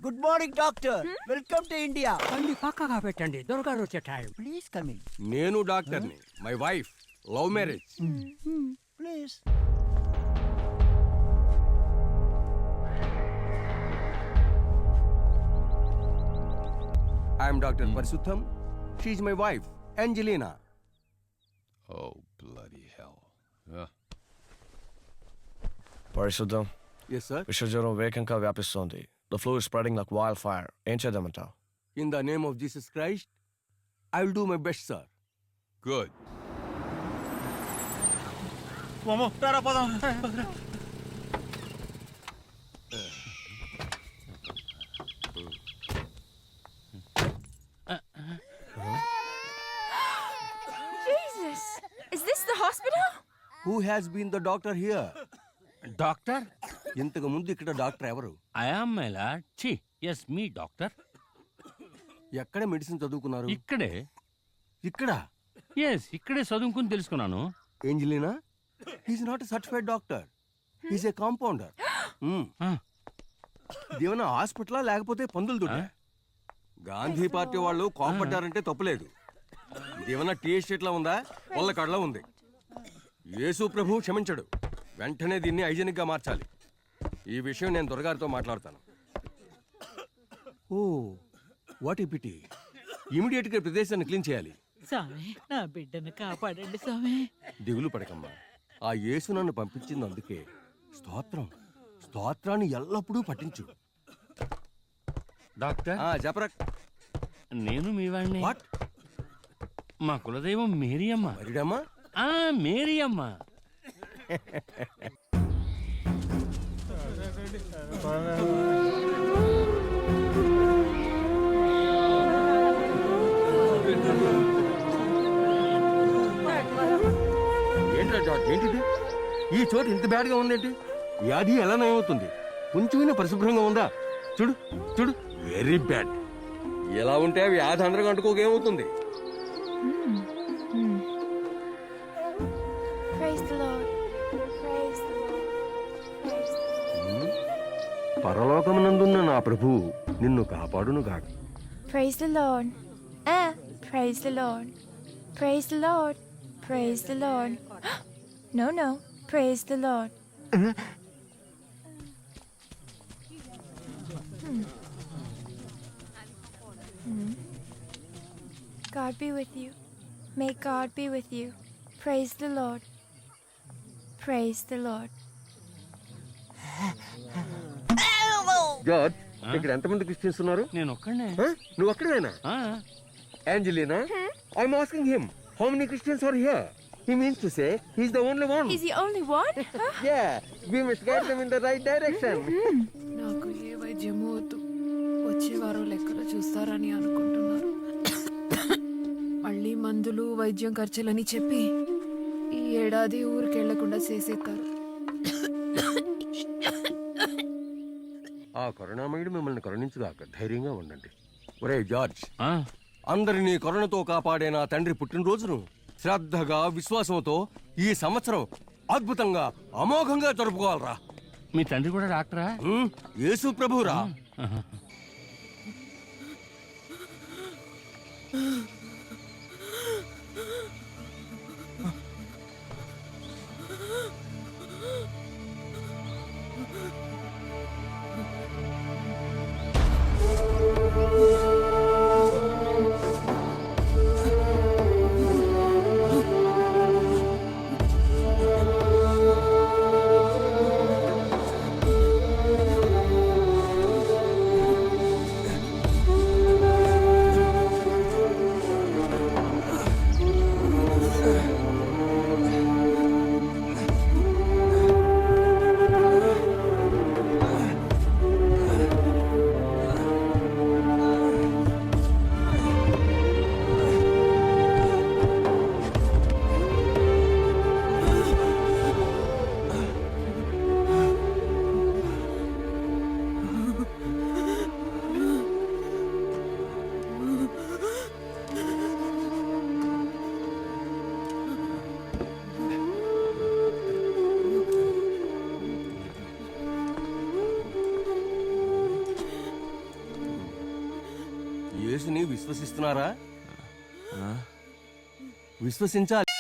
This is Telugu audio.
Good morning doctor. Welcome to India. బండి పక్కగా పెట్టండి, దొరగారు వచ్చే టైం. Please come in. నేను డాక్టర్ని. My wife love marriage. Please. I'm doctor Parishuddham. షీఈ్ my wife Angelina. Oh, bloody hell. Yeah. Parishuddham, Yes, sir. విషజ్వరం వేగంగా వ్యాపిస్తోంది. The flu is spreading like wildfire. ఏం చేద్దామంటావు? In the name of Jesus Christ, I will do my best, sir. Good. Jesus! Is this the hospital? Who has been the doctor here? Doctor ఇంతకు ముందు ఇక్కడ డాక్టర్ ఎవరు? I am my lord. ఛీ, ఎస్ మీ డాక్టర్. ఎక్కడ మెడిసిన్ చదువుకున్నారు? ఇక్కడే. ఇక్కడ. ఎస్, ఇక్కడే చదువుకుని తెలుసుకున్నాను. Angelina, he's not a certified doctor. He's a compounder. ఇదేమన్నా హాస్పిటలా లేకపోతే పందులు దొడ్డా? గాంధీ పార్టీ వాళ్ళు కోపడ్డారంటే తప్పులేదు. ఇదేమన్నా టీ ఎస్టేట్ లా ఉందా? వాళ్ళ కడలా ఉంది. యేసు ప్రభు క్షమించడు. వెంటనే దీన్ని హైజెనిక్ గా మార్చాలి. ఈ విషయం నేను దొరగారితో మాట్లాడతాను. ఓ, వాట్ ఏ పిటీ. ఇమీడియట్ గా ప్రదేశాన్ని క్లీన్ చేయాలి. స్వామి, నా బిడ్డను కాపాడండి స్వామి. దిగులు పడకమ్మా. ఆ యేసు నన్ను పంపించింది అందుకే. స్తోత్రం. స్తోత్రాన్ని ఎల్లప్పుడూ పఠించు. డాక్టర్, చెప్పరా. నేను మీ వాడిని. వాట్? మా కులదైవం మేరియమ్మ. మరిడమ్మా? మేరియమ్మ. ఏంట్రా జార్జ్, ఏంటిది? ఈ చోటు ఇంత బ్యాడ్ గా ఉందేంటి? వ్యాధి ఎలా నయమవుతుంది? కొంచెమైనా పరిశుభ్రంగా ఉందా? చూడు చూడు, వెరీ బ్యాడ్. ఎలా ఉంటే వ్యాధి అందరూ అంటుకోకేమవుతుంది? Praise the Lord. Praise the Lord. Praise the Lord. పరలోకమునందున్న నా ప్రభువు నిన్ను కాపాడును గాక. Praise the Lord. Praise the Lord. Praise the Lord. Praise the Lord. No. Praise the Lord. God be with you. May God be with you. Praise the Lord. Praise the Lord. George, ఇక్కడ ఎంతమంది క్రిస్టియన్స్ ఉన్నారు? నేను ఒక్కడే. నువ్వు అక్కడేనా? Angelina, I'm asking him, how many Christians are here? He means to say he's the only one. Is the only one? Yeah, we must guide them in the right direction. నాకు ఏ వైద్యము వద్దు. వచ్చే వారం లెక్కలు చూస్తారని అనుకుంటున్నారు. మళ్ళీ మందులు వైద్యం ఖర్చులని చెప్పి ఈ ఏడాది ఊరికెళ్లకుండా చేసేస్తారు. ఆ కరుణామయుడు మిమ్మల్ని కరుణించుగాక. ధైర్యంగా ఉండండి. ఒరే జార్జ్, ఆ, అందరినీ కరుణతో కాపాడే నా తండ్రి పుట్టినరోజును శ్రద్ధగా విశ్వాసంతో ఈ సంవత్సరం అద్భుతంగా అమోఘంగా జరుపుకోవాలరా. మీ తండ్రి కూడా డాక్టరా? యేసు ప్రభురా. యేసుని విశ్వసిస్తున్నారా? విశ్వసించాలి.